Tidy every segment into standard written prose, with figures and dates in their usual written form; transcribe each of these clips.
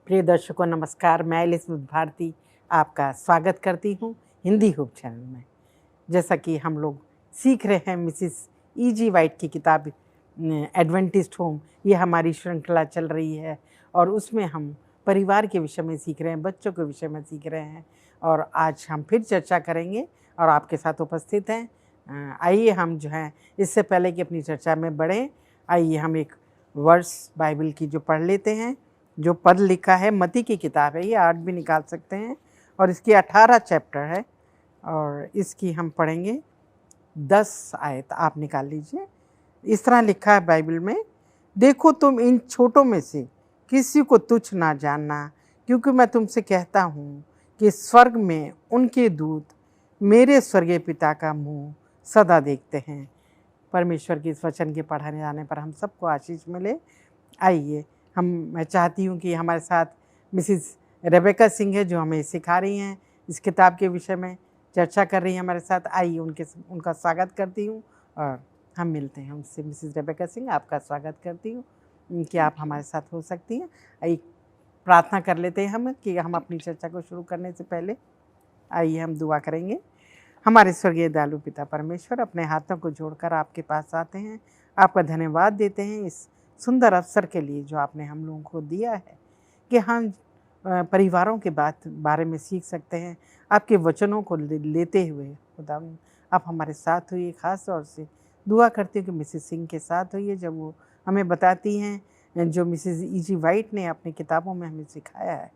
प्रिय दर्शकों नमस्कार। मैं एलिज़ाबेथ भारती आपका स्वागत करती हूँ हिंदी होप चैनल में। जैसा कि हम लोग सीख रहे हैं मिसिस E.G. वाइट की किताब एडवेंटिस्ट होम, ये हमारी श्रृंखला चल रही है और उसमें हम परिवार के विषय में सीख रहे हैं, बच्चों के विषय में सीख रहे हैं और आज हम फिर चर्चा करेंगे और आपके साथ उपस्थित हैं। आइए हम जो है इससे पहले कि अपनी चर्चा में बढ़ें, आइए हम एक वर्स बाइबल की जो पढ़ लेते हैं। जो पद लिखा है, मत्ती की किताब है, ये 8 भी निकाल सकते हैं और इसकी 18 चैप्टर है और इसकी हम पढ़ेंगे 10 आयत आप निकाल लीजिए। इस तरह लिखा है बाइबल में, देखो तुम इन छोटों में से किसी को तुच्छ ना जानना, क्योंकि मैं तुमसे कहता हूँ कि स्वर्ग में उनके दूत मेरे स्वर्गीय पिता का मुँह सदा देखते हैं। परमेश्वर के इस वचन के पढ़ाने जाने पर हम सबको आशीष मिले। आइए मैं चाहती हूँ कि हमारे साथ मिसिस रेबेका सिंह है जो हमें सिखा रही हैं, इस किताब के विषय में चर्चा कर रही हैं हमारे साथ। आइए उनका स्वागत करती हूँ और हम मिलते हैं उनसे। मिसिस रेबेका सिंह, आपका स्वागत करती हूँ कि आप हमारे साथ हो सकती हैं। आइए प्रार्थना कर लेते हैं हम कि हम अपनी चर्चा को शुरू करने से पहले आइए हम दुआ करेंगे। हमारे स्वर्गीय दयालु पिता परमेश्वर, अपने हाथों को जोड़कर आपके पास आते हैं, आपका धन्यवाद देते हैं इस सुंदर अवसर के लिए जो आपने हम लोगों को दिया है कि हम परिवारों के बारे में सीख सकते हैं। आपके वचनों को लेते हुए खुदा आप हमारे साथ हुई। खास तौर से दुआ करती हूँ कि मिसिस सिंह के साथ हुई, जब वो हमें बताती हैं जो मिसिस E.G. वाइट ने अपनी किताबों में हमें सिखाया है।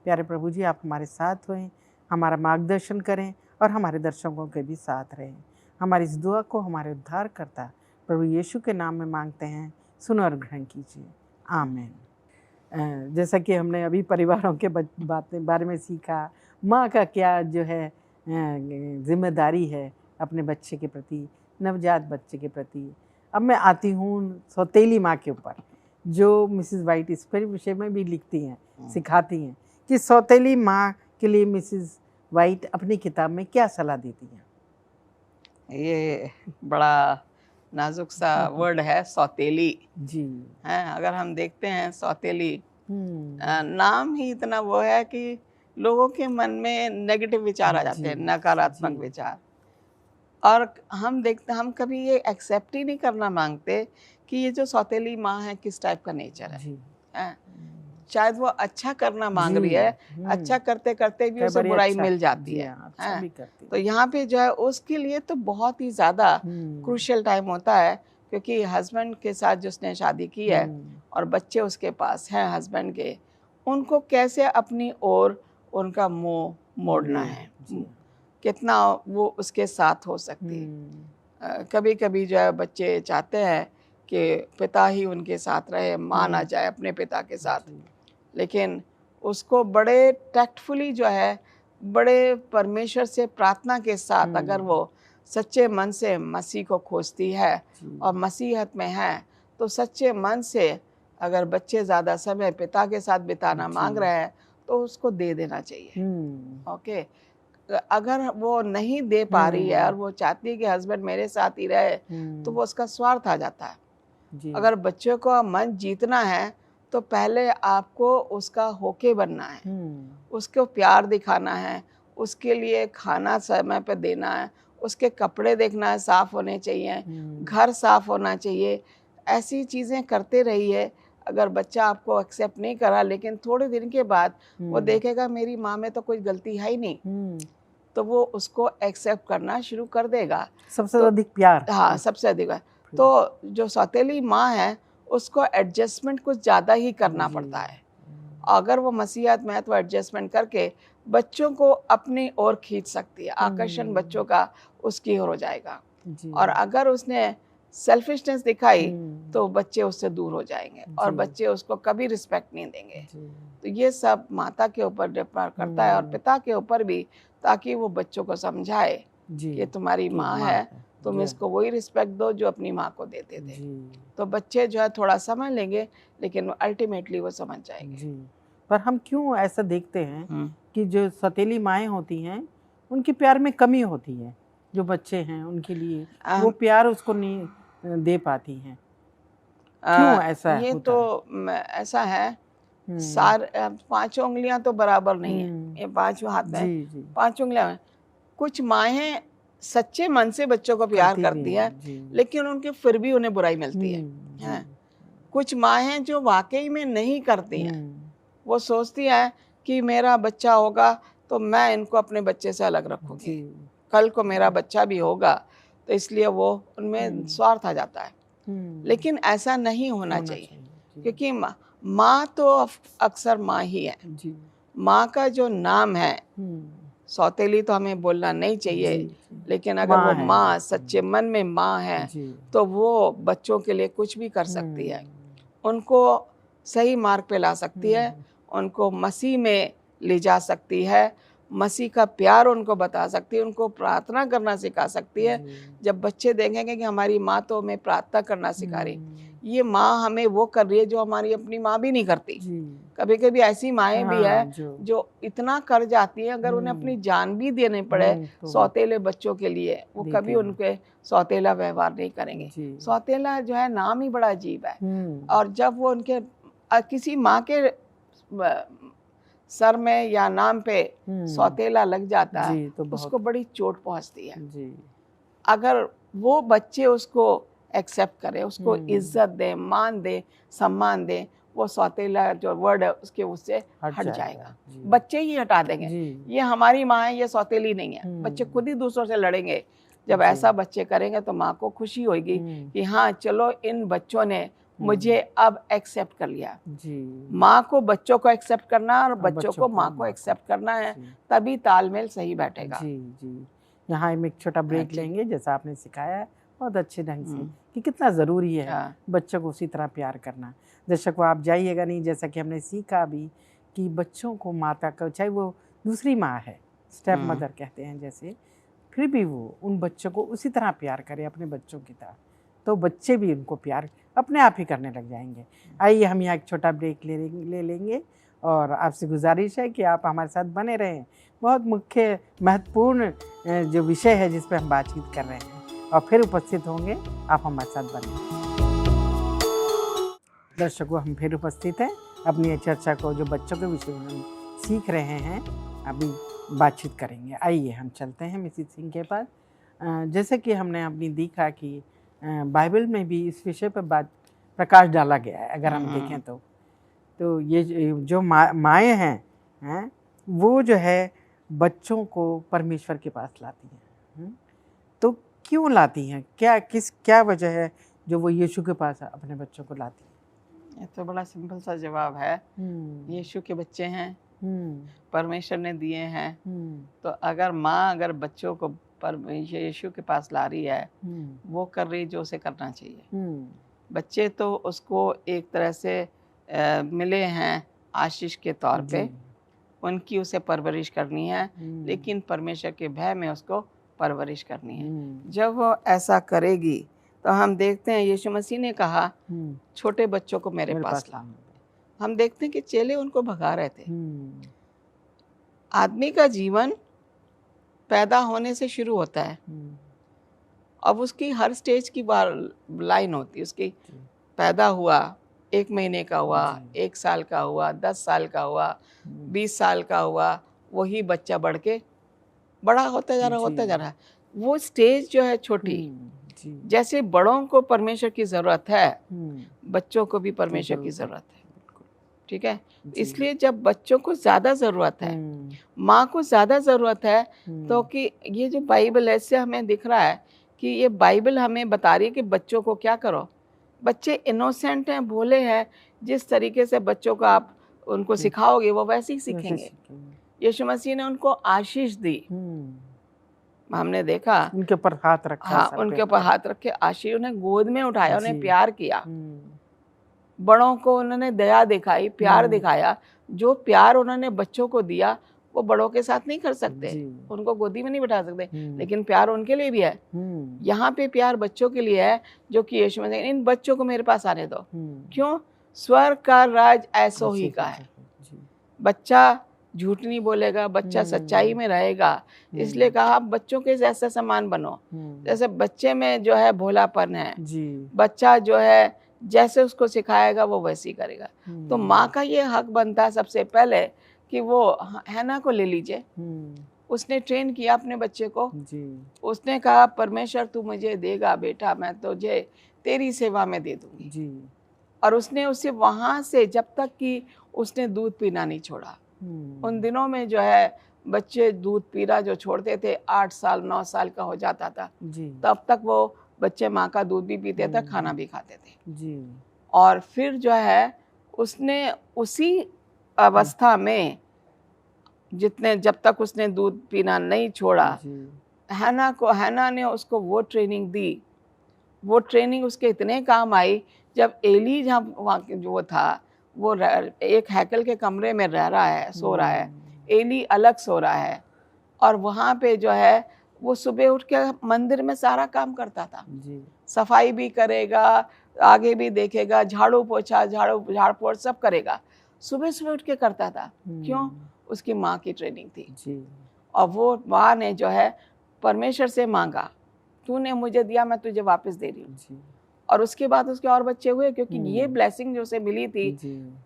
प्यारे प्रभु जी, आप हमारे साथ हुए, हमारा मार्गदर्शन करें और हमारे दर्शकों के भी साथ रहें। हमारी इस दुआ को हमारे उद्धारकर्ता प्रभु यीशु के नाम में मांगते हैं, सुनो और ग्रहण कीजिए, आमीन। जैसा कि हमने अभी परिवारों के बारे में सीखा, माँ का क्या जो है जिम्मेदारी है अपने बच्चे के प्रति, नवजात बच्चे के प्रति। अब मैं आती हूँ सौतेली माँ के ऊपर, जो मिसिस वाइट इस पर विषय में भी लिखती हैं, सिखाती हैं कि सौतेली माँ के लिए मिसिस वाइट अपनी किताब में क्या सलाह देती हैं। ये बड़ा नाजुक सा वर्ड है, सौतेली जी है। अगर हम देखते हैं सौतेली नाम ही इतना वो है कि लोगों के मन में नेगेटिव विचार आ जाते हैं, नकारात्मक विचार। और हम कभी ये एक्सेप्ट ही नहीं करना मांगते कि ये जो सौतेली माँ है किस टाइप का नेचर है। शायद वो अच्छा करना मांग रही है, अच्छा करते करते भी उसे बुराई मिल जाती है। तो यहाँ पे जो है उसके लिए तो बहुत ही ज्यादा क्रूशियल टाइम होता है, क्योंकि हस्बैंड के साथ जिसने शादी की है और बच्चे उसके पास हैं हस्बैंड के, उनको कैसे अपनी ओर उनका मुंह मोड़ना है, कितना वो उसके साथ हो सकती है। कभी कभी जो है बच्चे चाहते हैं कि पिता ही उनके साथ रहे, माँ ना जाए अपने पिता के साथ, लेकिन उसको बड़े टैक्टफुली जो है, बड़े परमेश्वर से प्रार्थना के साथ अगर वो सच्चे मन से मसीह को खोजती है और मसीहत में है, तो सच्चे मन से अगर बच्चे ज़्यादा समय पिता के साथ बिताना मांग रहे हैं तो उसको दे देना चाहिए। ओके, अगर वो नहीं दे पा रही है और वो चाहती है कि हस्बैंड मेरे साथ ही रहे, तो वो उसका स्वार्थ आ जाता है। अगर बच्चों को मन जीतना है तो पहले आपको उसका होके बनना है, उसको प्यार दिखाना है, उसके लिए खाना समय पर देना है, उसके कपड़े देखना है, साफ होने चाहिए, घर साफ होना चाहिए। ऐसी चीज़ें करते रहिए। अगर बच्चा आपको एक्सेप्ट नहीं करा, लेकिन थोड़े दिन के बाद वो देखेगा मेरी माँ में तो कोई गलती है ही नहीं, तो वो उसको एक्सेप्ट करना शुरू कर देगा। सबसे अधिक प्यार, हाँ, सबसे अधिक। तो जो सौतेली माँ है उसको एडजस्टमेंट कुछ ज़्यादा ही करना पड़ता है। अगर वो मसीहत में है तो एडजस्टमेंट करके बच्चों को अपनी ओर खींच सकती है, आकर्षण बच्चों का उसकी ओर हो जाएगा। और अगर उसने सेल्फिशनेस दिखाई तो बच्चे उससे दूर हो जाएंगे और बच्चे उसको कभी रिस्पेक्ट नहीं देंगे। तो ये सब माता के ऊपर डिपेंड करता है और पिता के ऊपर भी, ताकि वो बच्चों को समझाए कि तुम्हारी माँ है, तुम इसको वही रिस्पेक्ट दो जो अपनी माँ को देते थे। तो बच्चे जो है थोड़ा समझ लेंगे, लेकिन अल्टीमेटली वो समझ जाएंगे। पर हम क्यों ऐसा देखते हैं कि जो सौतेली माएँ होती हैं उनके प्यार में कमी होती है, जो बच्चे हैं उनके लिए वो प्यार उसको नहीं दे पाती हैं, क्यों ऐसा ये होता तो ऐसा है पांचों उंगलियां तो बराबर नहीं है, ये पांचों हाथ में पांचों उंगलियां हैं। कुछ माएँ सच्चे मन से बच्चों को प्यार करती है, लेकिन उनके फिर भी उन्हें बुराई मिलती है। कुछ माँ हैं जो वाकई में नहीं करती हैं, वो सोचती हैं कि मेरा बच्चा होगा तो मैं इनको अपने बच्चे से अलग रखूंगी, कल को मेरा बच्चा भी होगा, तो इसलिए वो उनमें स्वार्थ आ जाता है। लेकिन ऐसा नहीं होना चाहिए, क्योंकि माँ तो अक्सर माँ ही है। माँ का जो नाम है, सौतेली तो हमें बोलना नहीं चाहिए, लेकिन अगर वो माँ सच्चे मन में माँ है तो वो बच्चों के लिए कुछ भी कर सकती है, उनको सही मार्ग पे ला सकती है, उनको मसीह में ले जा सकती है, मसीह का प्यार उनको बता सकती है, उनको प्रार्थना करना सिखा सकती है। जब बच्चे देखेंगे कि हमारी माँ तो हमें प्रार्थना करना सिखा रही, ये माँ हमें वो कर रही है जो हमारी अपनी माँ भी नहीं करती। कभी कभी ऐसी माएँ भी है जो इतना कर जाती हैं, अगर उन्हें अपनी जान भी देने पड़े सौतेले बच्चों के लिए, वो कभी उनके सौतेला व्यवहार नहीं करेंगे। सौतेला जो है नाम ही बड़ा अजीब है, और जब वो उनके किसी माँ के सर में या नाम पे सौतेला लग जाता है तो उसको बड़ी चोट पहुंचती है। अगर वो बच्चे उसको एक्सेप्ट करें, उसको इज्जत दें, मान दें, सम्मान दें, वो सौतेला जो वर्ड है उसके उससे हट जाएगा। बच्चे ही हटा देंगे, ये हमारी माँ है, ये सौतेली नहीं है। बच्चे खुद ही दूसरों से लड़ेंगे। जब ऐसा बच्चे करेंगे तो माँ को खुशी होगी कि हाँ चलो इन बच्चों ने मुझे अब एक्सेप्ट कर लिया। माँ को बच्चों को एक्सेप्ट करना और बच्चों को माँ को एक्सेप्ट करना है, तभी तालमेल सही बैठेगा। यहाँ हम एक छोटा ब्रेक लेंगे, जैसा आपने सिखाया है बहुत अच्छे ढंग से कि कितना ज़रूरी है बच्चों को उसी तरह प्यार करना। दर्शकों आप जाइएगा नहीं, जैसा कि हमने सीखा भी कि बच्चों को माता का, चाहे वो दूसरी माँ है, स्टेप मदर कहते हैं जैसे, फिर भी वो उन बच्चों को उसी तरह प्यार करे अपने बच्चों की तरह, तो बच्चे भी उनको प्यार अपने आप ही करने लग जाएंगे। आइए हम यहाँ एक छोटा ब्रेक ले लेंगे, और आपसे गुजारिश है कि आप हमारे साथ बने रहें। बहुत मुख्य महत्वपूर्ण जो विषय है जिस पर हम बातचीत कर रहे हैं, और फिर उपस्थित होंगे, आप हमारे साथ बने। दर्शकों हम फिर उपस्थित हैं अपनी चर्चा को, जो बच्चों के विषय में हम सीख रहे हैं, अभी बातचीत करेंगे। आइए हम चलते हैं मिसिज सिंह के पास। जैसे कि हमने अपनी देखा कि बाइबल में भी इस विषय पर प्रकाश डाला गया है। अगर हम देखें तो ये जो माएँ हैं वो जो है बच्चों को परमेश्वर के पास लाती हैं। तो क्यों लाती हैं? क्या वजह है जो वो यीशु के पास अपने बच्चों को लाती हैं? ये तो बड़ा सिंपल सा जवाब है। यीशु के बच्चे हैं, परमेश्वर ने दिए हैं, तो अगर बच्चों को परमेश्वर यीशु के पास ला रही है, वो कर रही जो उसे करना चाहिए। बच्चे तो उसको एक तरह से मिले हैं आशीष के तौर पे, उनकी उसे परवरिश करनी है, लेकिन परमेश्वर के भय में उसको परवरिश करनी है। जब वो ऐसा करेगी तो हम देखते हैं यीशु मसीह ने कहा छोटे बच्चों को मेरे पास ला। हम देखते हैं कि चेले उनको भगा रहे थे। आदमी का जीवन पैदा होने से शुरू होता है, अब उसकी हर स्टेज की लाइन होती है। उसकी पैदा हुआ, 1 महीने का हुआ, 1 साल का हुआ, 10 साल का हुआ, 20 साल का हुआ, वही बच्चा बढ़ के बड़ा होता जा रहा है। वो स्टेज जो है छोटी, जैसे बड़ों को परमेश्वर की ज़रूरत है, बच्चों को भी परमेश्वर की ज़रूरत है। ठीक है, इसलिए जब बच्चों को ज़्यादा ज़रूरत है, माँ को ज़्यादा ज़रूरत है, तो कि ये जो बाइबल है इससे हमें दिख रहा है कि ये बाइबल हमें बता रही है कि बच्चों को क्या करो। बच्चे इनोसेंट हैं, भोले हैं, जिस तरीके से बच्चों को आप उनको सिखाओगे वो वैसे ही सीखेंगे। यीशु मसीह ने उनको आशीष दी, हमने देखा उनके ऊपर हाथ रखा। हाँ, उनके ऊपर हाथ रख के आशीष, उन्हें गोद में उठाया, उन्हें प्यार किया, बड़ों को उन्होंने दया दिखाई, प्यार दिखाया। जो प्यार उन्होंने बच्चों को दिया वो बड़ों के साथ नहीं कर सकते, उनको गोदी में नहीं बिठा सकते, लेकिन प्यार उनके लिए भी है। यहाँ पे प्यार बच्चों के लिए है, जो कि यीशु मसीह, इन बच्चों को मेरे पास आने दो। क्यों? स्वर्ग का राज ऐसो ही का है। बच्चा झूठ नहीं बोलेगा, बच्चा सच्चाई में रहेगा, इसलिए कहा आप बच्चों के जैसे समान बनो। जैसे बच्चे में जो है भोलापन है, बच्चा जो है जैसे उसको सिखाएगा वो वैसे ही करेगा। तो माँ का ये हक बनता है सबसे पहले कि वो हैना को ले लीजिए। उसने ट्रेन किया अपने बच्चे को जी। उसने कहा परमेश्वर तू मुझे देगा बेटा, मैं तुझे तेरी सेवा में दे दूंगी जी। और उसने उसे वहां से जब तक कि उसने दूध पीना नहीं छोड़ा। उन दिनों में जो है बच्चे दूध पीना जो छोड़ते थे 8 साल 9 साल का हो जाता था जी। तब तक वो बच्चे माँ का दूध भी पीते थे, खाना भी खाते थे जी। और फिर जो है उसने उसी अवस्था में जब तक उसने दूध पीना नहीं छोड़ा, हैना ने उसको वो ट्रेनिंग दी। वो ट्रेनिंग उसके इतने काम आई, जब एली जहाँ वहाँ जो था वो एक हैकल के कमरे में रह रहा है, सो रहा है, एली अलग सो रहा है, और वहाँ पे जो है वो सुबह उठ के मंदिर में सारा काम करता था जी। सफाई भी करेगा, आगे भी देखेगा, झाड़ू झाड़ पोछ सब करेगा, सुबह सुबह उठ के करता था। क्यों? उसकी माँ की ट्रेनिंग थी जी। और वो माँ ने जो है परमेश्वर से मांगा, तूने मुझे दिया, मैं तुझे वापस दे रही हूँ। और उसके बाद उसके और बच्चे हुए, क्योंकि ये ब्लेसिंग जो उसे मिली थी,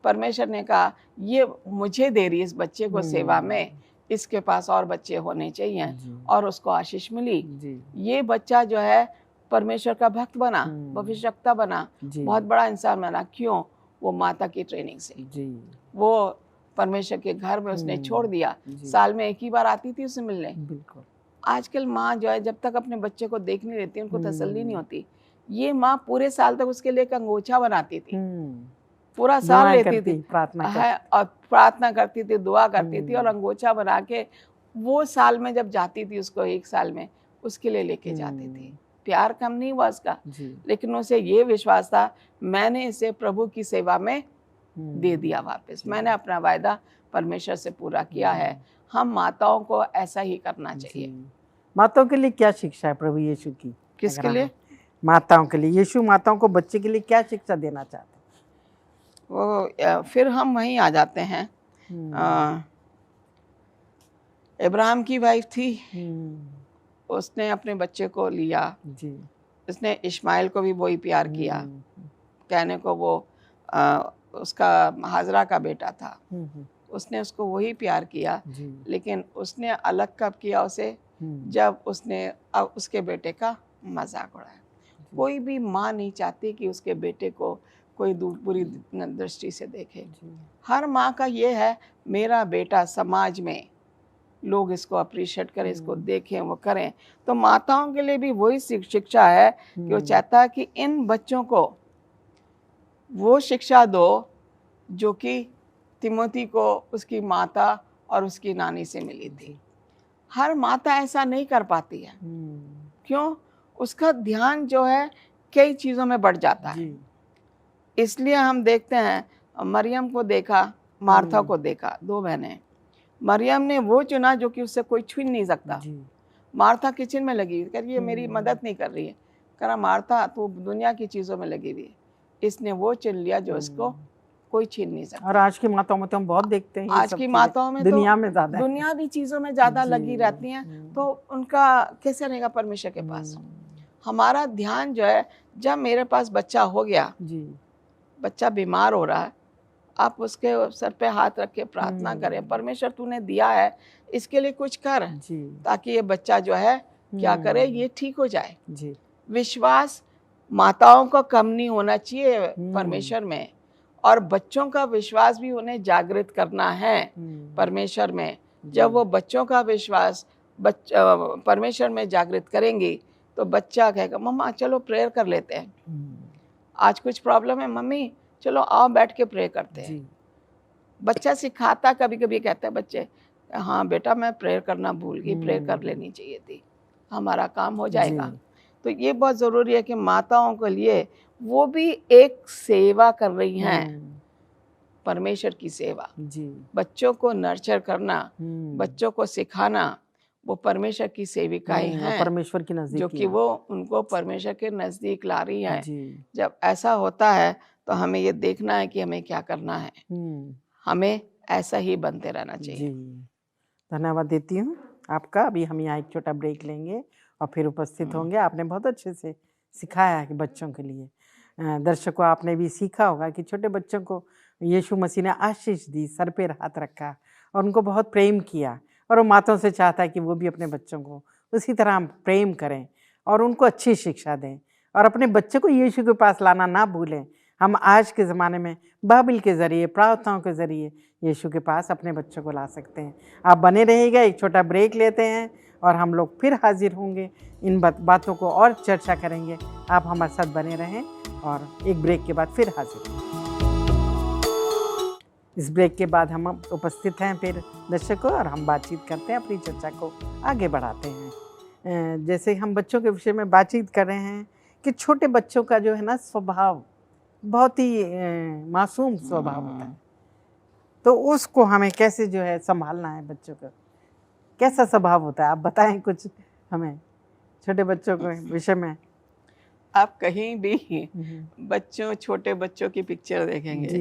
परमेश्वर ने कहा ये मुझे दे रही है इस बच्चे को सेवा में, इसके पास और बच्चे होने चाहिए, और उसको आशीष मिली। ये बच्चा जो है परमेश्वर का भक्त बना, भविष्यवक्ता बना, बहुत बड़ा इंसान बना। क्यों? वो माता की ट्रेनिंग से वो परमेश्वर के घर में उसने छोड़ दिया। साल में एक ही बार आती थी उसे मिलने। बिल्कुल। आजकल माँ जो है जब तक अपने बच्चे को देख नहीं लेती, उनको तसल्ली नहीं होती। ये माँ पूरे साल तक उसके लिए एक अंगोछा बनाती थी, पूरा साल लेती थी, प्रार्थना करती थी, दुआ करती थी, और अंगोछा बना के वो साल में जब जाती थी उसको, एक साल में उसके लिए लेके जाती थी। प्यार कम नहीं हुआ उसका, लेकिन उसे ये विश्वास था मैंने इसे प्रभु की सेवा में दे दिया वापस, मैंने अपना वायदा परमेश्वर से पूरा किया है। हम माताओं को ऐसा ही करना चाहिए। माताओं के लिए क्या शिक्षा है प्रभु यीशु की? किसके लिए? माताओं के लिए। यीशु माताओं को बच्चे के लिए क्या शिक्षा देना चाहते हैं? वो फिर हम वहीं आ जाते हैं। इब्राहिम की वाइफ थी, उसने अपने बच्चे को लिया जी। उसने इस्माइल को भी वही प्यार किया, कहने को वो उसका हाजरा का बेटा था, उसने उसको वही प्यार किया, लेकिन उसने अलग कब किया उसे? जब उसने उसके बेटे का मजाक उड़ाया। कोई भी माँ नहीं चाहती कि उसके बेटे को कोई बुरी दृष्टि से देखे। हर माँ का ये है मेरा बेटा समाज में लोग इसको अप्रिशिएट करें, इसको देखें, वो करें। तो माताओं के लिए भी वही शिक्षा है कि वो चाहता है कि इन बच्चों को वो शिक्षा दो जो कि तिमोथी को उसकी माता और उसकी नानी से मिली थी। हर माता ऐसा नहीं कर पाती है। क्यों? उसका ध्यान जो है कई चीज़ों में बढ़ जाता है। इसलिए हम देखते हैं मरियम को देखा, मार्था को देखा, 2 बहनें। मरियम ने वो चुना जो कि उससे कोई छीन नहीं सकता। मार्था किचन में लगी, कह रही है मेरी मदद नहीं कर रही है। कह रहा मार्था तू दुनिया की चीज़ों में लगी हुई है। इसने वो चुन लिया जो इसको कोई छीन नहीं सकता। और आज की माताओं में तो हम बहुत देखते हैं, आज की माताओं में दुनिया में ज़्यादा, दुनियावी चीज़ों में ज़्यादा लगी रहती हैं, तो उनका कैसे रहेगा परमेश्वर के पास? हमारा ध्यान जो है, जब मेरे पास बच्चा हो गया जी, बच्चा बीमार हो रहा है, आप उसके सर पे हाथ रख के प्रार्थना करें, परमेश्वर तूने दिया है इसके लिए कुछ कर जी, ताकि ये बच्चा जो है क्या करे, ये ठीक हो जाए जी। विश्वास माताओं का कम नहीं होना चाहिए परमेश्वर में, और बच्चों का विश्वास भी उन्हें जागृत करना है परमेश्वर में। जब वो बच्चों का विश्वास परमेश्वर में जागृत करेंगी तो बच्चा कहेगा मम्मा चलो प्रेयर कर लेते हैं, आज कुछ प्रॉब्लम है मम्मी चलो आओ बैठ के प्रे करते हैं। बच्चा सिखाता, कभी कभी कहते हैं बच्चे हाँ बेटा मैं प्रेयर करना भूल गई, प्रेयर कर लेनी चाहिए थी, हमारा काम हो जाएगा। तो ये बहुत ज़रूरी है कि माताओं के लिए वो भी एक सेवा कर रही हैं, परमेश्वर की सेवा जी। बच्चों को नर्चर करना, बच्चों को सिखाना, वो परमेश्वर की सेविकाएं हैं, परमेश्वर की नजदीक, जो कि वो उनको परमेश्वर के नज़दीक ला रही हैं। जब ऐसा होता है तो हमें ये देखना है कि हमें क्या करना है, हमें ऐसा ही बनते रहना चाहिए। धन्यवाद देती हूँ आपका। अभी हम यहाँ एक छोटा ब्रेक लेंगे और फिर उपस्थित होंगे। आपने बहुत अच्छे से सिखाया है कि बच्चों के लिए। दर्शकों, आपने भी सीखा होगा कि छोटे बच्चों को यीशु मसीह ने आशीष दी, सर पे हाथ रखा और उनको बहुत प्रेम किया, और वो माताओं से चाहता है कि वो भी अपने बच्चों को उसी तरह प्रेम करें और उनको अच्छी शिक्षा दें और अपने बच्चे को यीशु के पास लाना ना भूलें। हम आज के ज़माने में बाइबल के ज़रिए, प्रार्थनाओं के ज़रिए यीशु के पास अपने बच्चों को ला सकते हैं। आप बने रहिएगा, एक छोटा ब्रेक लेते हैं और हम लोग फिर हाजिर होंगे, इन बातों को और चर्चा करेंगे। आप हमारे साथ बने रहें और एक ब्रेक के बाद फिर हाजिर होंगे। इस ब्रेक के बाद हम उपस्थित हैं फिर दर्शकों, और हम बातचीत करते हैं, अपनी चर्चा को आगे बढ़ाते हैं। जैसे हम बच्चों के विषय में बातचीत कर रहे हैं कि छोटे बच्चों का जो है ना स्वभाव बहुत ही मासूम स्वभाव होता है, तो उसको हमें कैसे जो है संभालना है। बच्चों का कैसा स्वभाव होता है, आप बताएं कुछ हमें छोटे बच्चों के विषय में। आप कहीं भी छोटे बच्चों की पिक्चर देखेंगे,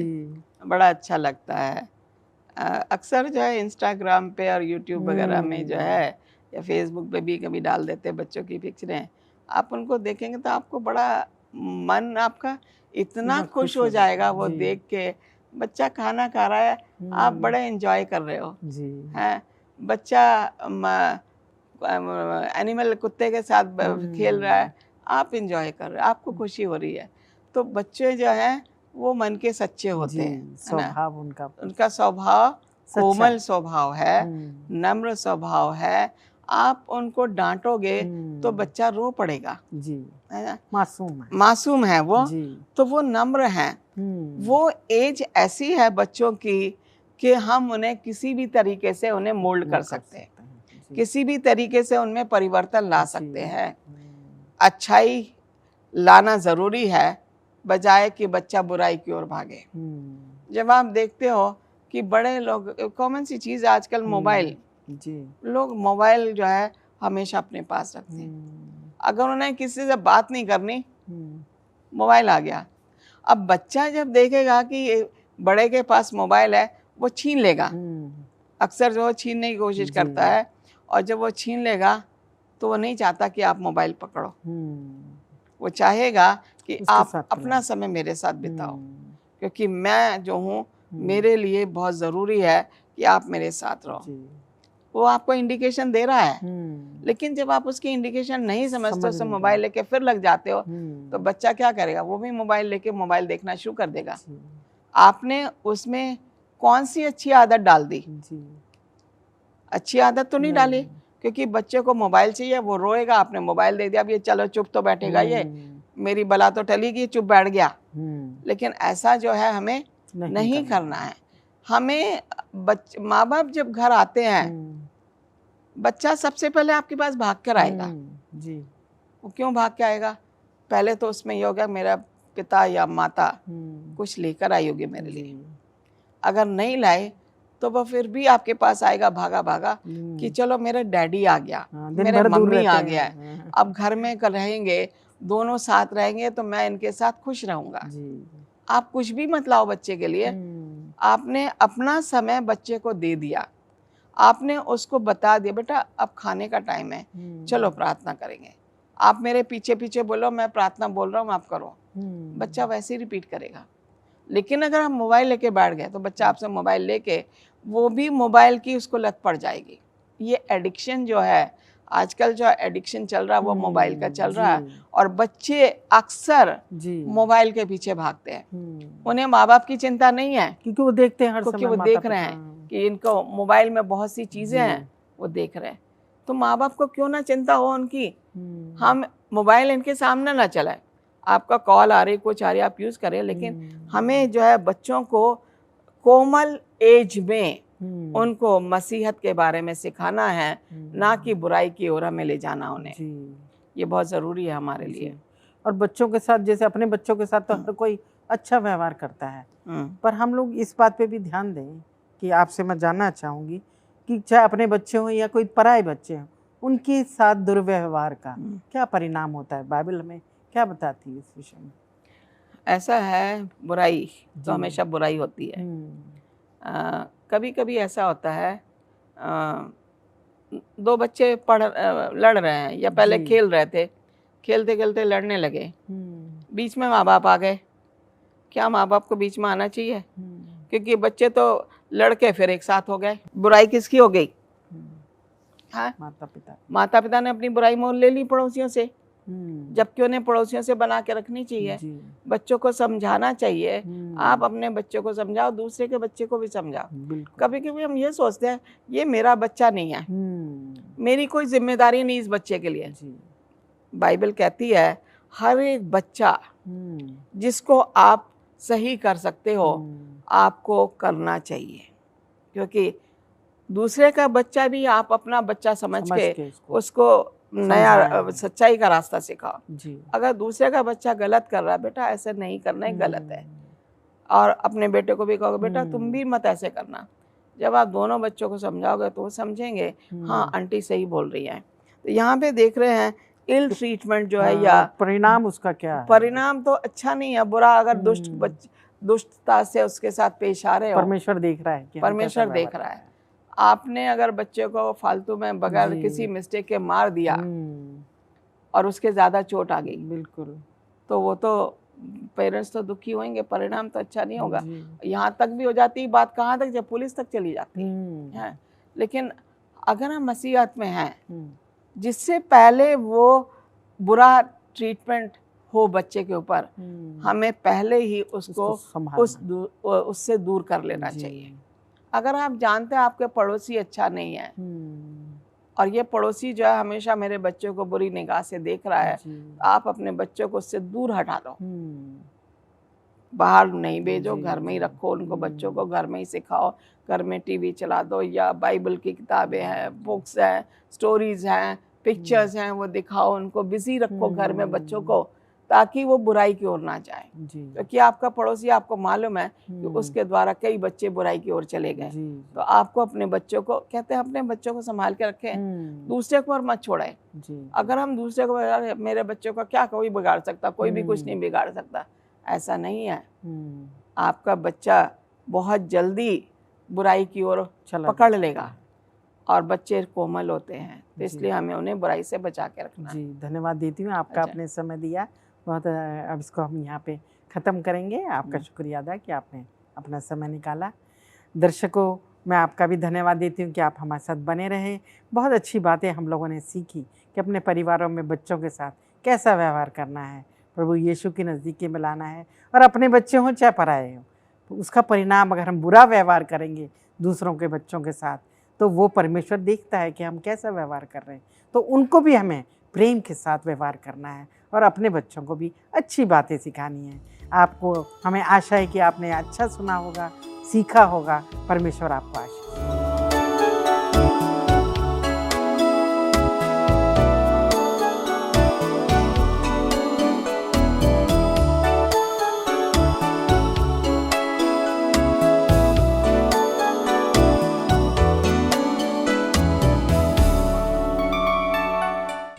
बड़ा अच्छा लगता है। अक्सर जो है इंस्टाग्राम पे और यूट्यूब वगैरह में जो है, या फेसबुक पे भी कभी डाल देते हैं बच्चों की पिक्चरें। आप उनको देखेंगे तो आपको बड़ा मन आपका इतना खुश हो जाएगा वो देख के। बच्चा खाना खा रहा है, आप बड़े एंजॉय कर रहे हो हैं। बच्चा एनिमल कुत्ते के साथ खेल रहा है, आप एंजॉय कर रहे हो, आपको खुशी हो रही है। तो बच्चे जो हैं वो मन के सच्चे होते हैं, स्वभाव उनका स्वभाव कोमल स्वभाव है, नम्र स्वभाव है। आप उनको डांटोगे तो बच्चा रो पड़ेगा, है ना। मासूम है वो, तो वो नम्र हैं। वो एज ऐसी है बच्चों की कि हम उन्हें किसी भी तरीके से उन्हें मोल्ड कर सकते हैं, किसी भी तरीके से उनमें परिवर्तन ला सकते हैं। अच्छाई लाना जरूरी है, बजाय कि बच्चा बुराई की ओर भागे। जब आप देखते हो कि बड़े लोग, कॉमन सी चीज आजकल मोबाइल, लोग मोबाइल जो है हमेशा अपने पास रखते हैं। अगर उन्हें किसी से बात नहीं करनी, मोबाइल आ गया। अब बच्चा जब देखेगा कि बड़े के पास मोबाइल है, वो छीन लेगा। अक्सर जो छीनने की कोशिश करता है, और जब वो छीन लेगा तो वो नहीं चाहता कि आप मोबाइल पकड़ो। वो चाहेगा कि आप अपना समय मेरे साथ बिताओ, क्योंकि मैं जो हूँ, मेरे लिए बहुत ज़रूरी है कि आप मेरे साथ रहो। वो आपको इंडिकेशन दे रहा है, लेकिन जब आप उसकी इंडिकेशन नहीं समझते, उससे मोबाइल लेके फिर लग जाते हो, तो बच्चा क्या करेगा? वो भी मोबाइल लेके मोबाइल देखना शुरू कर देगा। आपने उसमें कौन सी अच्छी आदत डाल दी? अच्छी आदत तो नहीं डाली, क्योंकि बच्चे को मोबाइल चाहिए, वो रोएगा, आपने मोबाइल दे दिया, अब ये चलो चुप तो बैठेगा, ये मेरी बला तो टली गई, चुप बैठ गया। लेकिन ऐसा जो है हमें नहीं करना है। हमें माँ बाप जब घर आते हैं, बच्चा सबसे पहले आपके पास भाग कर आएगा। वो क्यों भाग के आएगा? पहले तो उसमें ये होगा, मेरा पिता या माता कुछ लेकर आई होगी मेरे लिए। अगर नहीं लाए तो वो फिर भी आपके पास आएगा भागा भागा कि चलो मेरा डैडी आ गया, मेरे मम्मी आ गया है। अब घर में रहेंगे, दोनों साथ रहेंगे, तो मैं इनके साथ खुश रहूंगा। आप कुछ भी मत लाओ बच्चे के लिए, आपने अपना समय बच्चे को दे दिया, आपने उसको बता दिया, बेटा अब खाने का टाइम है, चलो प्रार्थना करेंगे। आप मेरे पीछे पीछे बोलो, मैं प्रार्थना बोल रहा हूँ, आप करो। बच्चा वैसे ही रिपीट करेगा। लेकिन अगर हम मोबाइल लेके बैठ गए, तो बच्चा आपसे मोबाइल लेके, वो भी मोबाइल की उसको लत पड़ जाएगी। ये एडिक्शन जो है, आजकल जो एडिक्शन चल रहा है, वो मोबाइल का चल रहा है, और बच्चे अक्सर मोबाइल के पीछे भागते हैं। उन्हें माँ बाप की चिंता नहीं है, क्योंकि वो देखते हैं हर समय, क्योंकि वो देख रहे हैं कि इनको मोबाइल में बहुत सी चीजें हैं, वो देख रहे हैं। तो माँ बाप को क्यों ना चिंता हो उनकी। हम मोबाइल इनके सामने ना चलाएं। आपका कॉल आ रही, कुछ आ रही, आप यूज करें, लेकिन हमें जो है बच्चों को कोमल एज में उनको मसीहत के बारे में सिखाना है, ना कि बुराई की ओर हमें ले जाना उन्हें। ये बहुत ज़रूरी है हमारे लिए। और बच्चों के साथ, जैसे अपने बच्चों के साथ तो हर कोई अच्छा व्यवहार करता है, पर हम लोग इस बात पे भी ध्यान दें कि आपसे मैं जानना चाहूँगी कि चाहे अपने बच्चे हों या कोई पराये बच्चे हों, उनके साथ दुर्व्यवहार का क्या परिणाम होता है? बाइबल हमें क्या बताती है इस विषय में? ऐसा है, बुराई तो हमेशा बुराई होती है। कभी कभी ऐसा होता है, दो बच्चे लड़ रहे हैं, या पहले खेल रहे थे, खेलते खेलते लड़ने लगे। बीच में माँ बाप आ गए, क्या माँ बाप को बीच में आना चाहिए? क्योंकि बच्चे तो लड़के फिर एक साथ हो गए, बुराई किसकी हो गई? हाँ, माता पिता ने अपनी बुराई मोल ले ली पड़ोसियों से, जबकि उन्हें पड़ोसियों से बना के रखनी चाहिए। बच्चों को समझाना चाहिए, आप अपने बच्चों को समझाओ, दूसरे के बच्चे को भी समझाओ। कभी कभी हम ये सोचते हैं ये मेरा बच्चा नहीं है, मेरी कोई जिम्मेदारी नहीं इस बच्चे के लिए। बाइबल कहती है हर एक बच्चा जिसको आप सही कर सकते हो आपको करना चाहिए, क्योंकि दूसरे का बच्चा भी आप अपना बच्चा समझ के उसको नया सच्चाई का रास्ता सिखाओ। अगर दूसरे का बच्चा गलत कर रहा है, बेटा ऐसे नहीं करना, ही गलत है, और अपने बेटे को भी कहोगे बेटा तुम भी मत ऐसे करना। जब आप दोनों बच्चों को समझाओगे तो वो समझेंगे हाँ आंटी सही बोल रही है। तो यहाँ पे देख रहे हैं इल ट्रीटमेंट जो है या परिणाम उसका क्या है? परिणाम तो अच्छा नहीं है, बुरा। अगर दुष्टता से उसके साथ पेश आ रहे हो, परमेश्वर देख रहा है, परमेश्वर देख रहा है। आपने अगर बच्चे को फालतू में बगैर किसी मिस्टेक के मार दिया और उसके ज्यादा चोट आ गई, बिल्कुल, तो वो तो पेरेंट्स तो दुखी होंगे, परिणाम तो अच्छा नहीं होगा। यहाँ तक भी हो जाती है बात, कहाँ तक, जब पुलिस तक चली जाती है। लेकिन अगर हम मसीहत में हैं, जिससे पहले वो बुरा ट्रीटमेंट हो बच्चे के ऊपर, हमें पहले ही उसको उससे दूर कर लेना चाहिए। अगर आप जानते हैं आपके पड़ोसी अच्छा नहीं है और ये पड़ोसी जो है हमेशा मेरे बच्चों को बुरी निगाह से देख रहा है, आप अपने बच्चों को उससे दूर हटा दो। बाहर नहीं भेजो, घर में ही रखो उनको, बच्चों को घर में ही सिखाओ। घर में टीवी चला दो या बाइबल की किताबें हैं, बुक्स हैं, स्टोरीज हैं, पिक्चर्स हैं, वो दिखाओ, उनको बिजी रखो घर में बच्चों को, ताकि वो बुराई की ओर ना जाए। क्योंकि आपका पड़ोसी, आपको मालूम है कि उसके द्वारा कई बच्चे बुराई की ओर चले गए। तो आपको अपने बच्चों को, कहते हैं अपने बच्चों को संभाल के रखें, दूसरे को और मत छोड़ें। अगर हम दूसरे को, मेरे बच्चों का क्या कोई बिगाड़ सकता, कोई भी कुछ नहीं बिगाड़ सकता, ऐसा नहीं है। आपका बच्चा बहुत जल्दी बुराई की ओर पकड़ लेगा, और बच्चे कोमल होते हैं, तो इसलिए हमें उन्हें बुराई से बचा के रखना। जी, धन्यवाद देती हूँ, आपका अपने समय दिया बहुत। अब इसको हम यहाँ पे ख़त्म करेंगे। आपका शुक्रिया अदा कि आपने अपना समय निकाला। दर्शकों, मैं आपका भी धन्यवाद देती हूँ कि आप हमारे साथ बने रहे। बहुत अच्छी बातें हम लोगों ने सीखी कि अपने परिवारों में बच्चों के साथ कैसा व्यवहार करना है, प्रभु यीशु की नज़दीकी में लाना है, और अपने बच्चे हों चाहे पराए हों, तो उसका परिणाम, अगर हम बुरा व्यवहार करेंगे दूसरों के बच्चों के साथ, तो वो परमेश्वर देखता है कि हम कैसा व्यवहार कर रहे हैं। तो उनको भी हमें प्रेम के साथ व्यवहार करना है और अपने बच्चों को भी अच्छी बातें सिखानी है। आपको, हमें आशा है कि आपने अच्छा सुना होगा, सीखा होगा। परमेश्वर आपको आशीष